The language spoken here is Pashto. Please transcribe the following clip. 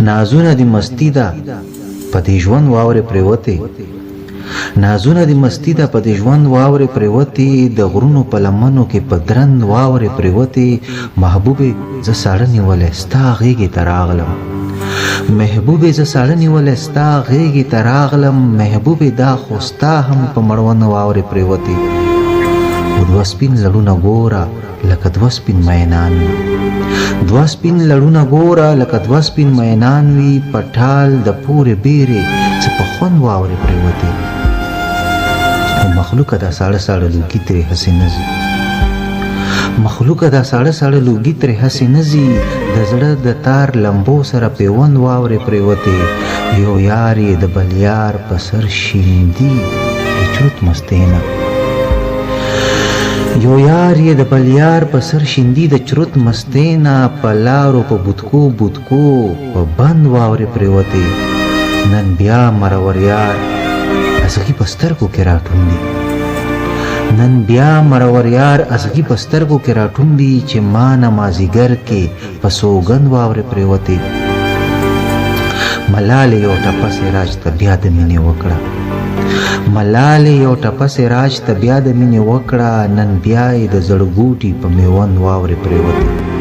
نازونه دی مستی ده په دې ژوند واورې پرېوتې نازونه دی مستی ده په دې ژوند واورې پرېوتې د غرونو په لمنو کې په درند واورې پرېوتې محبوبې زه ساړه نیولې ستا غېږې ته راغلم محبوبې زه ساړه نیولې ستا غېږې ته راغلم محبوبې دا خو ستا هم په مړوند واورې پرېوتې دوه سپین لړونه ګوره لکه دوه سپین مینان دوه سپین لړونه ګوره لکه دوه سپین مینان وي پټال د پورې بیرې څه په خوند واورې پرېوتې مخلوقه دا ساړه ساړه لوګي ترې هسې نه ځي مخلوقه دا ساړه ساړه لوګي ترې هسې نه ځي د زړه د تار لمبو سره پیوند واورې پرېوتې یو یار یې د بل یار په سر شیندي د چوت مستینه یو یار یې د بل یار په سر شیندي د چرت مستینا په لارو په بوتکو بوتکو په بند واورې پرېوتې نن بیا مرور یار ازغي په سترګو کې راټوندي نن بیا مرور یار ازغي په سترګو کې راټوندي چې ما نه مازیګر کې په سوګند واورې پرېوتې ملالې یو ټپه سراج ته بیا د مینې وکړه ملالې یو ټپه سراج ته بیا د مینې وکړه نن بیا یې د زړګوټي په میوند واورې پرېوتې